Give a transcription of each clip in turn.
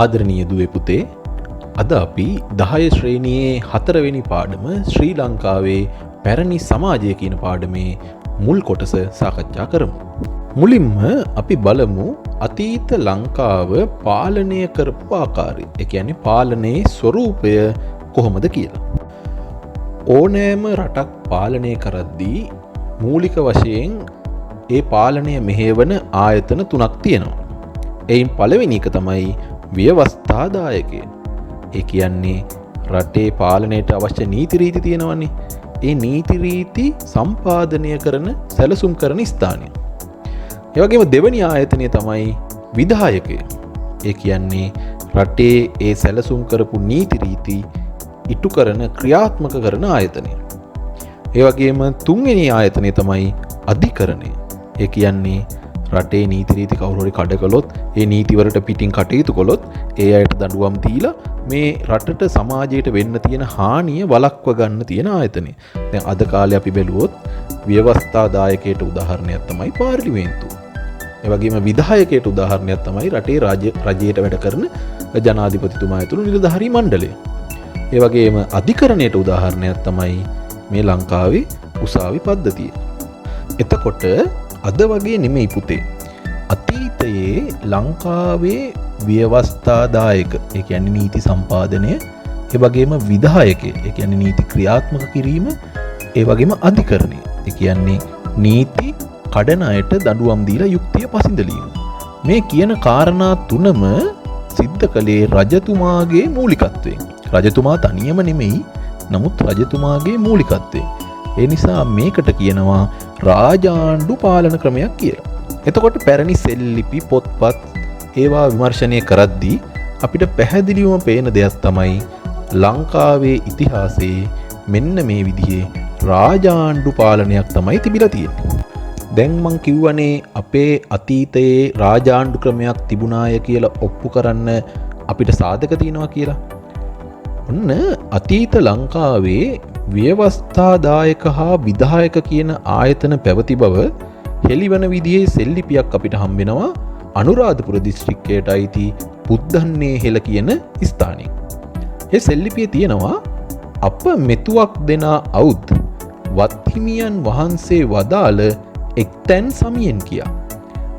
ආදරණීය දුවේ පුතේ, අද අපි 10 ශ්‍රේණියේ 4 වෙනි පාඩම ශ්‍රී ලංකාවේ පැරණි සමාජය කියන පාඩමේ මුල් කොටස සාකච්ඡා කරමු. මුලින්ම අපි බලමු අතීත ලංකාව පාලනය කරපු ආකාරය. ඒ කියන්නේ පාලනයේ ස්වරූපය කොහොමද කියලා. ඕනෑම රටක් පාලනය කරද්දී මූලික වශයෙන් ඒ පාලනය මෙහෙවන ආයතන 3ක් තියෙනවා. එයින් පළවෙනි එක තමයි ව්‍යවස්ථාදායකය. ඒ කියන්නේ රටේ පාලනයට අවශ්‍ය නීති රීති තියෙනවනේ. ඒ නීති රීති සම්පාදනය කරන සැලසුම් කරන ස්ථානය. ඒ වගේම දෙවෙනි ආයතනය තමයි විධායකය. ඒ කියන්නේ රටේ ඒ සැලසුම් කරපු නීති රීති ඉටු කරන ක්‍රියාත්මක කරන ආයතනය. ඒ වගේම තුන්වෙනි ආයතනය තමයි අධිකරණය. ඒ කියන්නේ රටේ නීති රීති කවුරු හරි කඩ කළොත් ඒ නීතිවලට පිටින් කටයුතු කළොත් ඒ අයට දඬුවම් දීලා මේ රටට සමාජයට වෙන්න තියෙන හානිය වළක්ව ගන්න තියෙන ආයතනය. දැන් අද කාලේ අපි බැලුවොත් ව්‍යවස්ථාදායකයට උදාහරණයක් තමයි පාර්ලිමේන්තුව. ඒ වගේම විධායකයට උදාහරණයක් තමයි රටේ රජයට වැඩ කරන ජනාධිපතිතුමා ඇතුළු නිලධාරී මණ්ඩලය. ඒ වගේම අධිකරණයට උදාහරණයක් තමයි මේ ලංකාවේ උසාවි පද්ධතිය. එතකොට අද වගේ නෙමෙයි පුතේ. අතීතයේ ලංකාවේ ව්‍යවස්ථාදායක, ඒ කියන්නේ නීති සම්පාදනය, ඒ වගේම විධායකය, ඒ කියන්නේ නීති ක්‍රියාත්මක කිරීම, ඒ වගේම අධිකරණය, ඒ කියන්නේ නීති කඩන අයට දඬුවම් දීලා යුක්තිය පසිඳලීම. මේ කියන කාරණා තුනම සිද්ධ කළේ රජතුමාගේ මූලිකත්වයෙන්. රජතුමා තනියම නෙමෙයි, නමුත් රජතුමාගේ මූලිකත්වයෙන්. ඒ නිසා මේකට කියනවා රාජාණ්ඩු පාලන ක්‍රමයක් කියලා. එතකොට පැරණි සෙල්ලිපි පොත්පත් ඒවා විමර්ශනය කරද්දී අපිට පැහැදිලිවම පේන දෙයක් තමයි ලංකාවේ ඉතිහාසයේ මෙන්න මේ විදිහේ රාජාණ්ඩු පාලනයක් තමයි තිබිලා තියෙන්නේ. දැන් මං කිව්වනේ අපේ අතීතයේ රාජාණ්ඩු ක්‍රමයක් තිබුණාය කියලා ඔප්පු කරන්න අපිට සාධක තියෙනවා කියලා. ඔන්න අතීත ලංකාවේ ව්‍යවස්ථාදායක හා විධායක කියන ආයතන පැවති බව හෙළිවන විදිහේ සෙල්ලිපියක් අපිට හම්බෙනවා අනුරාධපුර දිස්ත්‍රික්කයට අයිති පුද්දන්නේ හෙළ කියන ස්ථානයේ. ඒ සෙල්ලිපියේ තියෙනවා අප මෙතුවක් දෙනා අවුත් වත්හිමියන් වහන්සේ වදාළ එක්තැන් සමියෙන් කියා.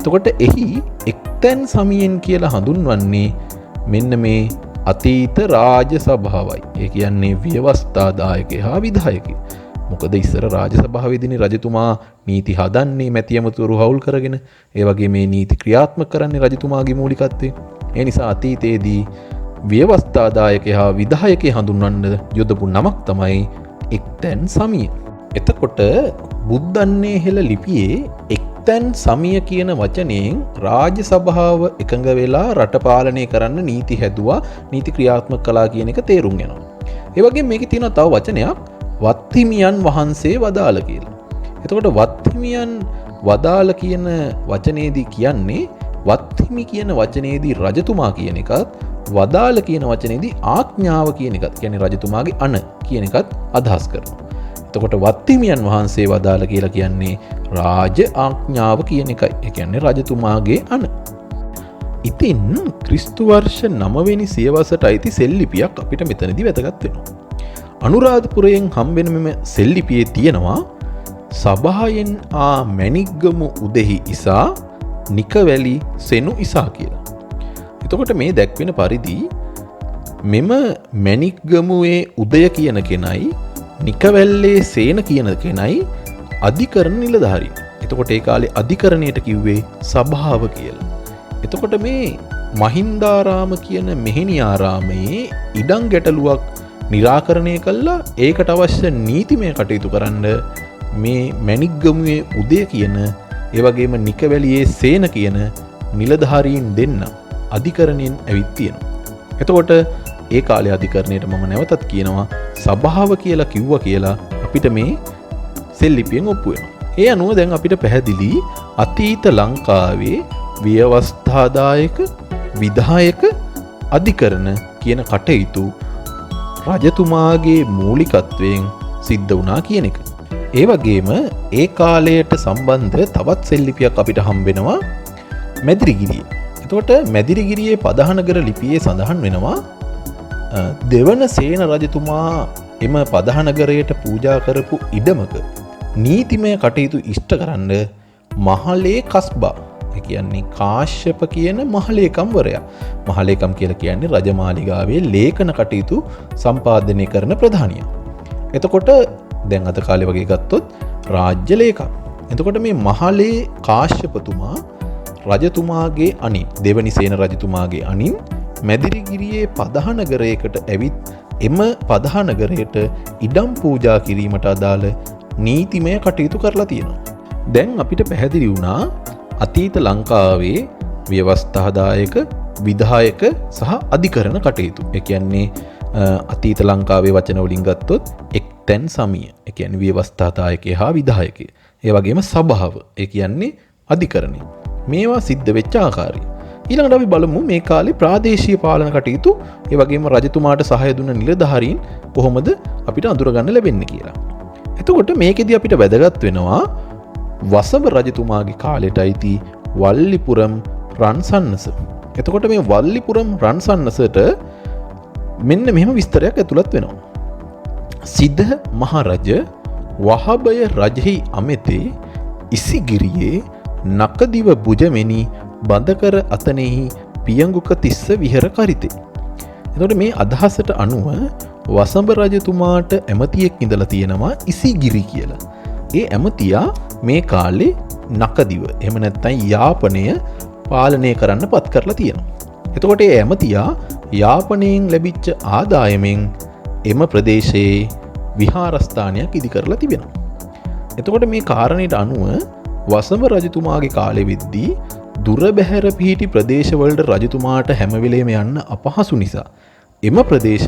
එතකොට එහි එක්තැන් සමියෙන් කියලා හඳුන්වන්නේ මෙන්න මේ අතීත රාජ සභාවයි. ඒ කියන්නේ ව්‍යවස්ථාදායකය හා විධායකය. මොකද ඉස්සර රාජ සභාවේදීනේ රජතුමා නීති හදන්නේ මැතිඇමතුරු හවුල් කරගෙන. ඒ වගේ මේ නීති ක්‍රියාත්මක කරන්නේ රජතුමාගේ මූලිකත්වයෙන්. ඒ නිසා අතීතයේදී ව්‍යවස්ථාදායකය හා විධායකය හඳුන්වන්න යොදපු නමක් තමයි එක්තැන් සමිය. එතකොට බුද්දන්නේ හෙළ ලිපියේ එක්තැන් සමිය කියන වචනයෙන් රාජ සභාව එකඟ වෙලා රට පාලනය කරන්න නීති හැදුවා, නීති ක්‍රියාත්මක කළා කියන එක තේරුම් යනවා. ඒ වගේම මේකේ තියෙනවා තව වචනයක් වත්හිමියන් වහන්සේ වදාළ කියලා. එතකොට වත්හිමියන් වදාළ කියන වචනේදී කියන්නේ වත්හිමි කියන වචනේදී රජතුමා කියන එකත්, වදාළ කියන වචනේදී ආඥාව කියන එකත්, කියන්නේ රජතුමාගේ අණ කියන එකත් අදහස් කරනවා. එතකොට වත්හිමියන් වහන්සේ වදාළ කියලා කියන්නේ රාජ ආඥාව කියන එකයි. ඒ කියන්නේ රජතුමාගේ අණ. ඉතින් ක්‍රිස්තු වර්ෂ 9 වෙනි සියවසට අයිති සෙල්ලිපියක් අපිට මෙතනදී වැදගත් වෙනවා. අනුරාධපුරයෙන් හම්බෙන මෙම සෙල්ලිපියේ තියෙනවා සභායෙන් ආ මැණික්ගමු උදෙහි ඉසා නිකවැලි සෙනු ඉසා කියලා. එතකොට මේ දැක්වෙන පරිදි මෙම මැණික්ගමුවේ උදය කියන කෙනයි නිකවැල්ලේ සේන කියන කෙනයි අධිකරණ නිලධාරී. එතකොට ඒ කාලේ අධිකරණයට කිව්වේ සභාව කියලා. එතකොට මේ මහින්දාරාම කියන මෙහෙණි ආරාමයේ ඉඩම් ගැටලුවක් निराකරණය කළා ඒකට අවශ්‍ය නීතිමය කටයුතු කරන්න මේ මැණික්ගමුවේ උදය කියන ඒ වගේම නිකවැලියේ සේන කියන නිලධාරීන් දෙන්න අධිකරණයෙන් ඇවිත් තියෙනවා. එතකොට ඒ කාලේ අධිකරණයට මම නැවතත් කියනවා සභාව කියලා කිව්වා කියලා අපිට මේ සෙල්ලිපියෙන් ඔප්පු වෙනවා. ඒ අනුව දැන් අපිට පැහැදිලි අතීත ලංකාවේ ව්‍යවස්ථාදායක, විධායක, අධිකරණ කියන කටයුතු රජතුමාගේ මූලිකත්වයෙන් සිද්ධ වුණා කියන එක. ඒ වගේම ඒ කාලයට සම්බන්ධ තවත් සෙල්ලිපියක් අපිට හම්බෙනවා මැදිරිගිරිය. එතකොට මැදිරිගිරියේ පදහනගර ලිපියේ සඳහන් වෙනවා දෙවන සේන රජතුමා එම පදහනගරයට පූජා කරපු ඉඩමක නීතිමය කටයුතු ඉෂ්ට කරන්න මහලේ කස්බා කියන්නේ කාශ්‍යප කියන මහලේකම්වරයා. මහලේකම් කියලා කියන්නේ රජමාලිගාවේ ලේඛන කටයුතු සම්පාදනය කරන ප්‍රධානියා. එතකොට දැන් අද කාලේ වගේ ගත්තොත් රාජ්‍ය ලේකම්. එතකොට මේ මහලේ කාශ්‍යපතුමා රජතුමාගේ අනින් දෙවනි සේන රජතුමාගේ අනින් මැදිරිගිරියේ පදහනගරයකට ඇවිත් එම පදහනගරයට ඉඩම් පූජා කිරීමට අදාළ නීතිමය කටයුතු කරලා තියෙනවා. දැන් අපිට පැහැදිලි වුණා අතීත ලංකාවේ ව්‍යවස්ථාදායක විධායක සහ අධිකරණ කටයුතු. ඒ කියන්නේ අතීත ලංකාවේ වචන වලින් ගත්තොත් එක්තැන් සමිය. ඒ කියන්නේ ව්‍යවස්ථාදායකය හා විධායකය. ඒ වගේම සභාව. ඒ කියන්නේ අධිකරණය. මේවා සිද්ධ වෙච්ච ආකාරය. ඊළඟට අපි බලමු මේ කාලේ ප්‍රාදේශීය පාලන කටයුතු ඒ වගේම රජතුමාට සහාය දුන්න නිලධාරීන් කොහොමද අපිට අඳුරගන්න ලැබෙන්නේ කියලා. එතකොට මේකෙදි අපිට වැදගත් වෙනවා වසභ රජතුමාගේ කාලෙට අයිති වල්ලිපුරම් රන්සන්නස. එතකොට මේ වල්ලිපුරම් රන්සන්නසට මෙන්න මෙහෙම විස්තරයක් ඇතුළත් වෙනවා. සිද්ධ මහරජ වහබය රජෙහි අමෙතේ ඉසිගිරියේ නකදිව බුජමෙනි බඳකර අතනෙහි පියංගුක තිස්ස විහර කරිතේ. එතකොට මේ අදහසට අනුව වසභ රජතුමාට ඇමතියෙක් ඉඳලා තියෙනවා ඉසිගිරි කියලා. ඒ ඇමතියා මේ කාලේ නකදිව එහෙම නැත්නම් යාපනය පාලනය කරන්න පත් කරලා තියෙනවා. එතකොට ඒ ඇමතියා යාපනයෙන් ලැබිච්ච ආදායමෙන් එම ප්‍රදේශයේ විහාරස්ථානයක් ඉදි කරලා තිබෙනවා. එතකොට මේ කාරණයට අනුව වසභ රජතුමාගේ කාලෙ වෙද්දී දුර බැහැර පිහිටි ප්‍රදේශවලට රජතුමාට හැම වෙලේම යන්න අපහසු නිසා එම ප්‍රදේශ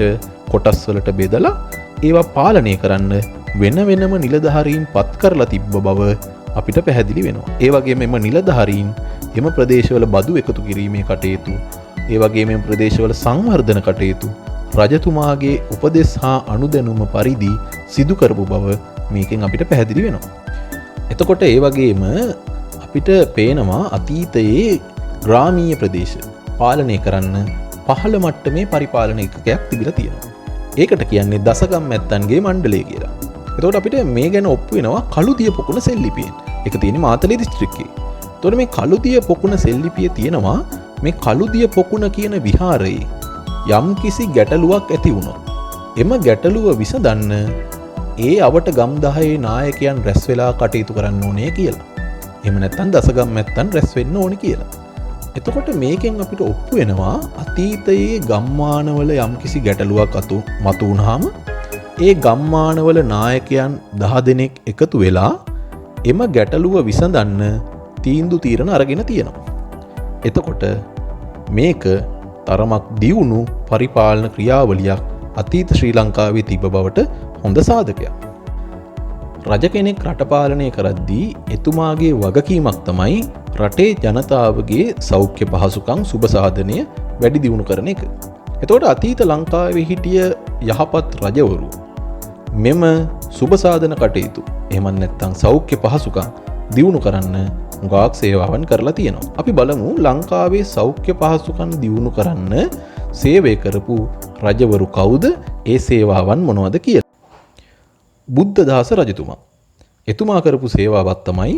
කොටස් වලට බෙදලා ඒවා පාලනය කරන්න වෙන වෙනම නිලධාරීන් පත් කරලා තිබ්බ බව අපිට පැහැදිලි වෙනවා. ඒ වගේම එම නිලධාරීන් එම ප්‍රදේශවල බදු එකතු කිරීමේ කටයුතු, ඒ වගේම එම ප්‍රදේශවල සංවර්ධන කටයුතු රජතුමාගේ උපදෙස් හා අනුදැනුම පරිදි සිදු කරපු බව මේකෙන් අපිට පැහැදිලි වෙනවා. එතකොට ඒ වගේම අපිට පේනවා අතීතයේ ග්‍රාමීය ප්‍රදේශ පාලනය කරන්න පහළ මට්ටමේ පරිපාලන ඒකකයක් තිබිලා තියෙනවා. ඒකට කියන්නේ දසගම් මැත්තන්ගේ මණ්ඩලය කියලා. එතකොට අපිට මේ ගැන ඔප්පු වෙනවා කළුදිය පොකුණ සෙල්ලිපියෙන්. ඒක තියෙන්නේ මාතලේ දිස්ත්‍රික්කයේ. එතකොට මේ කළුදිය පොකුණ සෙල්ලිපියේ තියෙනවා මේ කළුදිය පොකුණ කියන විහාරයේ යම්කිසි ගැටලුවක් ඇති වුණොත් එම ගැටලුව විසඳන්න ඒ අවට ගම් 10 නායකයන් රැස් වෙලා කටයුතු කරන්න ඕනේ කියලා. එහෙම නැත්නම් දසගම් මැත්තන් රැස් වෙන්න ඕනේ කියලා. එතකොට මේකෙන් අපිට ඔප්පු වෙනවා අතීතයේ ගම්මානවල යම්කිසි ගැටලුවක් මතු වුණාම ඒ ගම්මානවල නායකයන් 10 දෙනෙක් එකතු වෙලා එම ගැටලුව විසඳන්න තීන්දුව తీරන අරගෙන තියෙනවා. එතකොට මේක තරමක් දියුණු පරිපාලන ක්‍රියාවලියක් අතීත ශ්‍රී ලංකාවේ තිබ බවට හොඳ සාධකයක්. රජ කෙනෙක් රට පාලනය කරද්දී එතුමාගේ වගකීමක් තමයි රටේ ජනතාවගේ සෞඛ්‍ය පහසුකම් සුබ සාධනය වැඩි දියුණු කරන එක. එතකොට අතීත ලංකාවේ හිටිය යහපත් රජවරු මෙම සුබ සාධන කටයුතු එහෙම නැත්නම් සෞඛ්‍ය පහසුකම් දියුණු කරන්න ගාක් සේවාවන් කරලා තියෙනවා. අපි බලමු ලංකාවේ සෞඛ්‍ය පහසුකම් දියුණු කරන්න සේවය කරපු රජවරු කවුද? ඒ සේවාවන් මොනවද කියලා. බුද්ධදාස රජතුමා. එතුමා කරපු සේවාවක් තමයි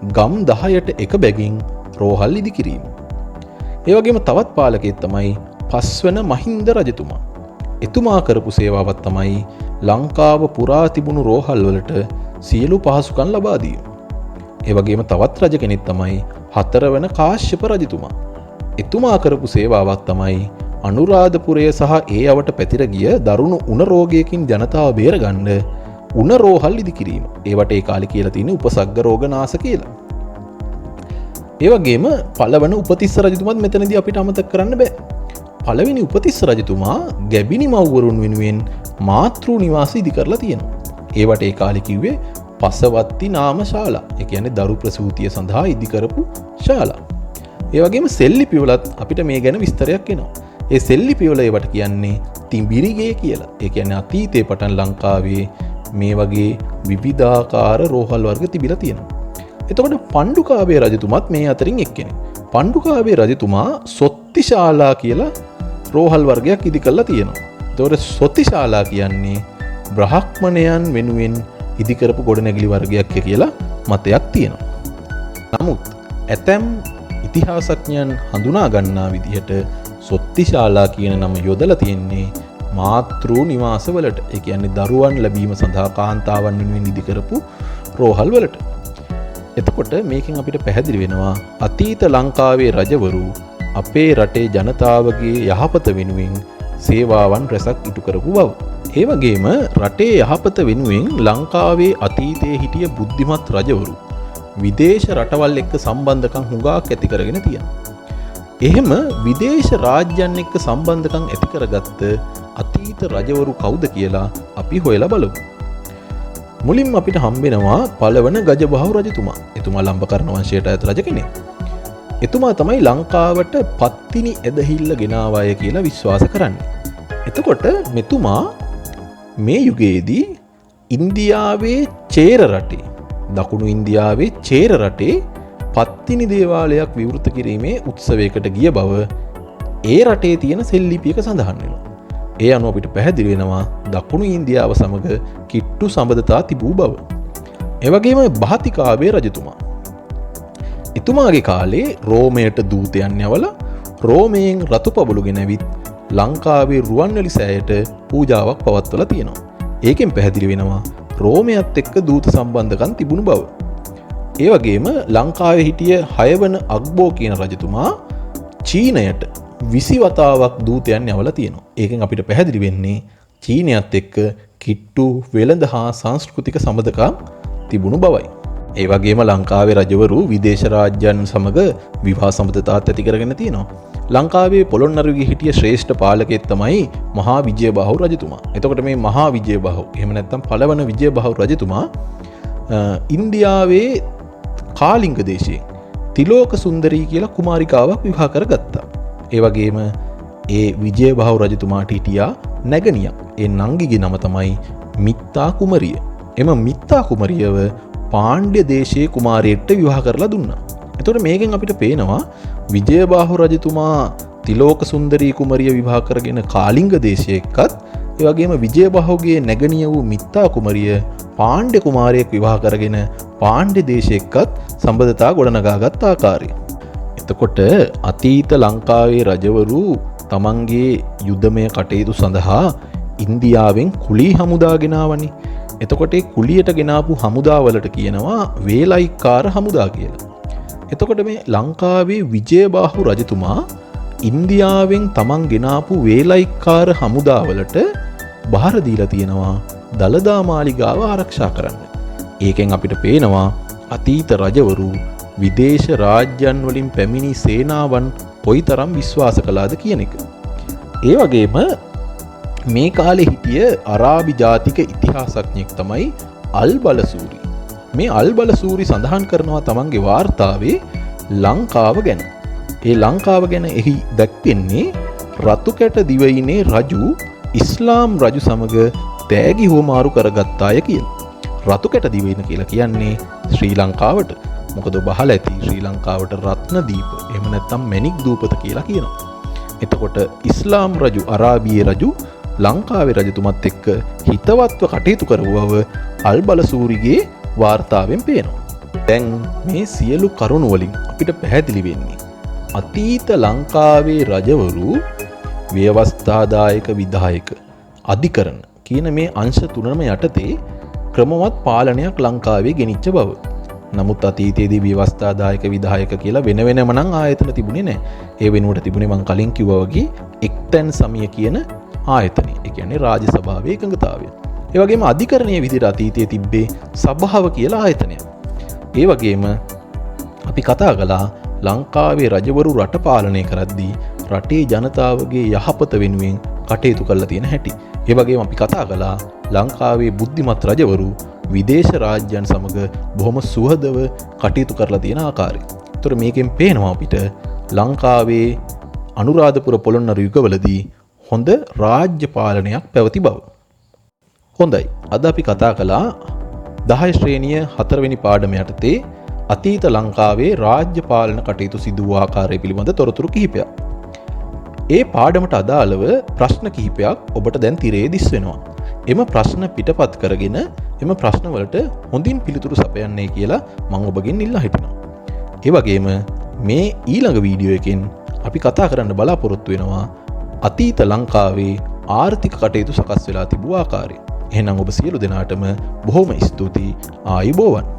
ගම් 10ට එක බැගින් රෝහල් ඉදි කිරීම. ඒ වගේම තවත් පාලකයෙක් තමයි පස්වන මහින්ද රජතුමා. එතුමා කරපු සේවාවක් තමයි ලංකාව පුරා තිබුණු රෝහල් වලට සියලු පහසුකම් ලබා දීම. ඒ වගේම තවත් රජ කෙනෙක් තමයි හතරවන කාශ්‍යප රජතුමා. එතුමා කරපු සේවාවක් තමයි අනුරාධපුරය සහ ඒ අවට පැතිර ගිය දරුණු උණ රෝගයකින් ජනතාව බේරගන්න උණ රෝහල් ඉදි කිරීම. ඒවට ඒ කාලේ කියලා තියෙන උපසග්ග රෝගනාශ කියලා. ඒ වගේම පළවන උපතිස්ස රජතුමාත් මෙතනදී අපිට අමතක කරන්න බෑ. පළවෙනි උපතිස්ස රජතුමා ගැබිනි මව්වරුන් වෙනුවෙන් මාතෘ නිවාස ඉදි කරලා තියෙනවා. ඒවට ඒ කාලේ කිව්වේ පසවත්ති නාම ශාලා. ඒ කියන්නේ දරු ප්‍රසූතිය සඳහා ඉදි කරපු ශාලා. ඒ වගේම සෙල්ලිපිවලත් අපිට මේ ගැන විස්තරයක් එනවා. ඒ සෙල්ලිපිවල ඒවට කියන්නේ තිඹිරිගේ කියලා. ඒ කියන්නේ අතීතයේ පටන් ලංකාවේ මේ වගේ විවිධාකාර රෝහල් වර්ග තිබිලා තියෙනවා. එතකොට පණ්ඩුකාභය රජතුමත් මේ අතරින් එක්කෙනෙක්. පණ්ඩුකාභය රජතුමා සොත්තිශාලා කියලා රෝහල් වර්ගයක් ඉදි කරලා තියෙනවා. එතකොට සොත්තිශාලා කියන්නේ බ්‍රාහ්මණයන් වෙනුවෙන් ඉදි කරපු ගොඩනැගිලි වර්ගයක් කියලා මතයක් තියෙනවා. නමුත් ඇතැම් ඉතිහාසඥයන් හඳුනා ගන්නා විදිහට සොත්තිශාලා කියන නම යොදලා තියෙන්නේ මාතෘ නිවාසවලට. ඒ කියන්නේ දරුවන් ලැබීම සඳහා කාන්තාවන් වෙනුවෙන් ඉදි කරපු රෝහල් වලට. එතකොට මේකෙන් අපිට පැහැදිලි වෙනවා අතීත ලංකාවේ රජවරු අපේ රටේ ජනතාවගේ යහපත වෙනුවෙන් සේවාවන් රැසක් ඉටු කරපු බව. ඒ වගේම රටේ යහපත වෙනුවෙන් ලංකාවේ අතීතයේ හිටිය බුද්ධිමත් රජවරු විදේශ රටවල් එක්ක සම්බන්ධකම් හුඟක් ඇති කරගෙන තියෙනවා. එහෙම විදේශ රාජ්‍යයන් එක්ක සම්බන්ධකම් ඇති කරගත්ත අතීත රජවරු කවුද කියලා අපි හොයලා බලමු. මුලින්ම අපිට හම්බෙනවා පළවන ගජබහු රජතුමා. එතුමා ලම්බකර්ණ වංශයට අයත් රජ කෙනෙක්. එතුමා තමයි ලංකාවට පත්තිනි ඇදහිල්ල ගෙනාවාය කියලා විශ්වාස කරන්නේ. එතකොට මෙතුමා මේ යුගයේදී ඉන්දියාවේ චේර රටේ දකුණු ඉන්දියාවේ චේර රටේ පත්තිනි දේවාලයක් විවෘත කිරීමේ උත්සවයකට ගිය බව ඒ රටේ තියෙන සෙල්ලිපියක සඳහන් වෙනවා. ඒ අනුව අපිට පැහැදිලි වෙනවා දකුණු ඉන්දියාව සමග කිට්ටු සම්බන්ධතා තිබූ බව. ඒ වගේම බහතිකාභය රජතුමා. එතුමාගේ කාලේ රෝමයට දූතයන් යවලා රෝමයෙන් රතු පබළු ගෙනවිත් ලංකාවේ රුවන්වැලි සෑයට පූජාවක් පවත්වලා තියෙනවා. ඒකෙන් පැහැදිලි වෙනවා රෝමයත් එක්ක දූත සම්බන්ධකම් තිබුණු බව. ඒ වගේම ලංකාවේ හිටිය 6 වන අග්බෝ කියන රජතුමා චීනයට 20 වතාවක් දූතයන් යවලා තියෙනවා. ඒකෙන් අපිට පැහැදිලි වෙන්නේ චීනයත් එක්ක කිට්ටු වෙළඳ හා සංස්කෘතික සම්බන්ධකම් තිබුණු බවයි. ඒ වගේම ලංකාවේ රජවරු විදේශ රාජ්‍යයන් සමග විවාහ සම්බන්ධතාත් ඇති කරගෙන තියෙනවා. ලංකාවේ පොළොන්නරුවේ හිටිය ශ්‍රේෂ්ඨ පාලකයෙක් තමයි මහා විජයබාහු රජතුමා. එතකොට මේ මහා විජයබාහු එහෙම නැත්නම් පළවන විජයබාහු රජතුමා ඉන්දියාවේ කාලිංග දේශයෙන් තිලෝක සුන්දරී කියලා කුමාරිකාවක් විවාහ කරගත්තා. ඒ වගේම ඒ විජයබාහු රජතුමාට හිටියා නැගණියක්. ඒ නංගිගේ නම තමයි මිත්තා කුමරිය. එම මිත්තා කුමරියව පාණ්ඩ්‍ය දේශයේ කුමාරයෙක්ට විවාහ කරලා දුන්නා. එතකොට මේකෙන් අපිට පේනවා විජයබාහු රජතුමා තිලෝක සුන්දරී කුමරිය විවාහ කරගෙන කාලිංග දේශයේ එක්කත් ඒ වගේම විජයබාහුගේ නැගණිය වූ මිත්තා කුමරිය පාණ්ඩ්‍ය කුමාරයෙක් විවාහ කරගෙන පාණ්ඩ්‍ය දේශයේ එක්කත් සම්බන්ධතා ගොඩනගාගත් ආකාරය. එතකොට අතීත ලංකාවේ රජවරු තමන්ගේ යුද්ධමය කටයුතු සඳහා ඉන්දියාවෙන් කුලී හමුදා ගෙනාවනේ. එතකොට ඒ කුලියට ගෙනාපු හමුදාවලට කියනවා වේලයික්කාර හමුදා කියලා. එතකොට මේ ලංකාවේ විජයබාහු රජතුමා ඉන්දියාවෙන් තමන් ගෙනාපු වේලයික්කාර හමුදාවලට බාර දීලා තියෙනවා දළදා මාලිගාව ආරක්ෂා කරන්න. ඒකෙන් අපිට පේනවා අතීත රජවරු විදේශ රාජ්‍යයන් වලින් පැමිණි සේනාවන් කොයිතරම් විශ්වාස කළාද කියන එක. ඒ වගේම මේ කාලේ හිටිය අරාබි ජාතික ඉතිහාසඥයෙක් තමයි අල්බලසූරි. මේ අල්බලසූරි සඳහන් කරනවා තමන්ගේ වාර්තාවේ ලංකාව ගැන. ඒ ලංකාව ගැන එහි දැක්වෙන්නේ රතු කැට දිවයිනේ රජු ඉස්ලාම් රජු සමග තෑගි හුවමාරු කරගත්තාය කියලා. රතු කැට දිවයින කියලා කියන්නේ ශ්‍රී ලංකාවට. මොකද ඔබ අහලා ඇති ශ්‍රී ලංකාවට රත්නදීප එහෙම නැත්නම් මැණික් දූපත කියලා කියනවා. එතකොට ඉස්ලාම් රජු අරාබියේ රජු ලංකාවේ රජතුමත් එක්ක හිතවත්ව කටයුතු කරවව අල්බලසූරිගේ වාර්තාවෙන් පේනවා. දැන් මේ සියලු කරුණු වලින් අපිට පැහැදිලි වෙන්නේ අතීත ලංකාවේ රජවරු ව්‍යවස්ථාදායක විධායක අධිකරණ කියන මේ අංශ තුනම යටතේ ක්‍රමවත් පාලනයක් ලංකාවේ ගෙනිච්ච බව. නමුත් අතීතයේදී ව්‍යවස්ථාදායක විධායක කියලා වෙන වෙනම නම් ආයතන තිබුණේ නැහැ. ඒ වෙනුවට තිබුණේ මම කලින් කිව්වා වගේ එක්තැන් සමිය කියන ආයතනය. ඒ කියන්නේ රාජ්‍ය සභාවේ එකඟතාවය. ඒ වගේම අධිකරණයේ විදිහට අතීතයේ තිබ්බේ සභාව කියලා ආයතනයක්. ඒ වගේම අපි කතා කළා ලංකාවේ රජවරු රට පාලනය කරද්දී රටේ ජනතාවගේ යහපත වෙනුවෙන් කටයුතු කරලා තියෙන හැටි. ඒ වගේම අපි කතා කළා ලංකාවේ බුද්ධිමත් රජවරු විදේශ රාජ්‍යයන් සමග බොහොම සුහදව කටයුතු කරලා තියෙන ආකාරය. ඒතර මේකෙන් පේනවා අපිට ලංකාවේ අනුරාධපුර පොළොන්නරු යුගවලදී හොඳ රාජ්‍ය පාලනයක් පැවති බව. හොඳයි. අද අපි කතා කළා 10 ශ්‍රේණිය 4 වෙනි පාඩම යටතේ අතීත ලංකාවේ රාජ්‍ය පාලන කටයුතු සිදු වූ ආකාරය පිළිබඳ තොරතුරු කිහිපයක්. ඒ පාඩමට අදාළව ප්‍රශ්න කිහිපයක් ඔබට දැන් තිරේ දිස් වෙනවා. එම ප්‍රශ්න පිටපත් කරගෙන එම ප්‍රශ්නවලට හොඳින් පිළිතුරු සපයන්නේ කියලා මම ඔබගෙන් ඉල්ලා හිටිනවා. ඒ වගේම මේ ඊළඟ වීඩියෝ එකෙන් අපි කතා කරන්න බලාපොරොත්තු වෙනවා අතීත ලංකාවේ ආර්ථික කටයුතු සකස් වෙලා තිබූ ආකාරය. එහෙනම් ඔබ සියලු දෙනාටම බොහොම ස්තුතියි. ආයුබෝවන්.